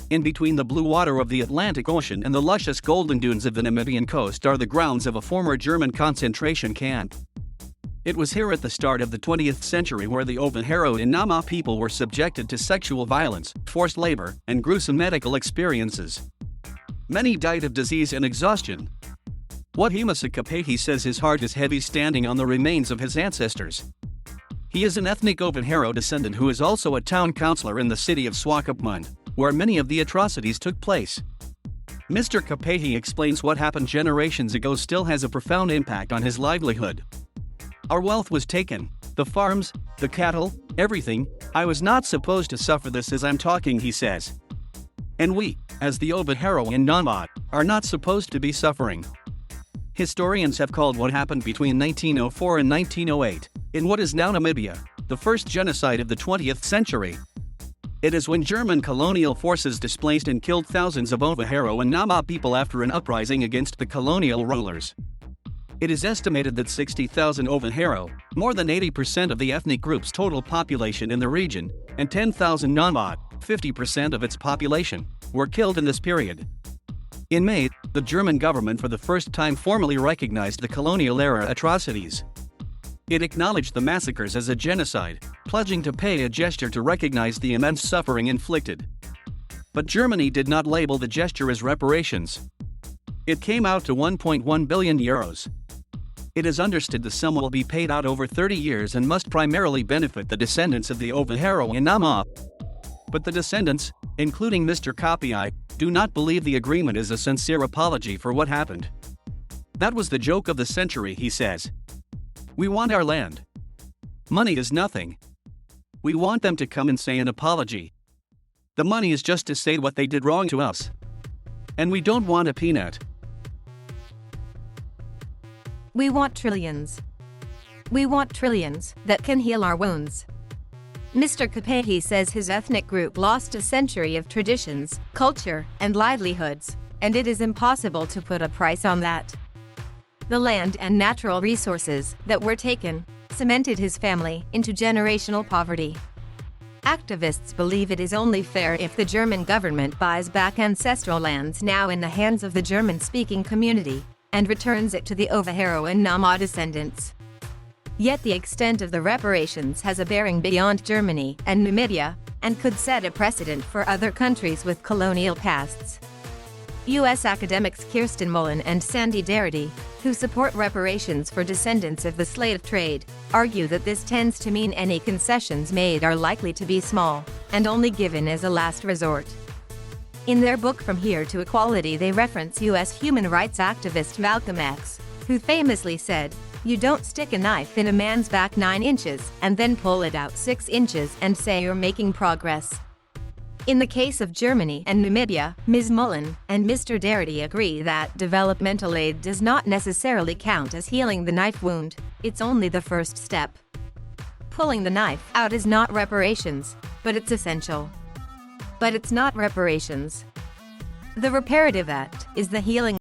In between the blue water of the Atlantic Ocean and the luscious golden dunes of the Namibian coast are the grounds of a former German concentration camp. It was here at the start of the 20th century where the Ovaherero and Nama people were subjected to sexual violence, forced labor, and gruesome medical experiences. Many died of disease and exhaustion. Uahimisa Kaapehi says his heart is heavy standing on the remains of his ancestors. He is an ethnic Ovaherero descendant who is also a town councillor in the city of Swakopmund, where many of the atrocities took place. Mr. Kaapehi explains what happened generations ago still has a profound impact on his livelihood. Our wealth was taken, the farms, the cattle, everything. I was not supposed to suffer this as I'm talking, he says. And we, as the Ovaherero and Nama, are not supposed to be suffering. Historians have called what happened between 1904 and 1908, in what is now Namibia, the first genocide of the 20th century. It is when German colonial forces displaced and killed thousands of Ovaherero and Nama people after an uprising against the colonial rulers. It is estimated that 60,000 Ovaherero, more than 80% of the ethnic group's total population in the region, and 10,000 Nama, 50% of its population, were killed in this period. In May, the German government for the first time formally recognized the colonial-era atrocities. It acknowledged the massacres as a genocide, pledging to pay a gesture to recognize the immense suffering inflicted. But Germany did not label the gesture as reparations. It came out to 1.1 billion euros. It is understood the sum will be paid out over 30 years and must primarily benefit the descendants of the Ovaherero and Nama. But the descendants, including Mr. Kaapehi, do not believe the agreement is a sincere apology for what happened. That was the joke of the century, he says. We want our land. Money is nothing. We want them to come and say an apology. The money is just to say what they did wrong to us. And we don't want a peanut. We want trillions. We want trillions that can heal our wounds. Mr. Kaapehi says his ethnic group lost a century of traditions, culture, and livelihoods, and it is impossible to put a price on that. The land and natural resources that were taken cemented his family into generational poverty. Activists believe it is only fair if the German government buys back ancestral lands now in the hands of the German-speaking community and returns it to the Ovaherero and Nama descendants. Yet the extent of the reparations has a bearing beyond Germany and Namibia, and could set a precedent for other countries with colonial pasts. U.S. academics Kirsten Mullen and Sandy Darity, who support reparations for descendants of the slave trade, argue that this tends to mean any concessions made are likely to be small, and only given as a last resort. In their book From Here to Equality, they reference U.S. human rights activist Malcolm X, who famously said, "You don't stick a knife in a man's back 9 inches and then pull it out 6 inches and say you're making progress." In the case of Germany and Namibia, Ms. Mullen and Mr. Darity agree that developmental aid does not necessarily count as healing the knife wound, it's only the first step. Pulling the knife out is not reparations, but it's essential. But it's not reparations. The reparative act is the healing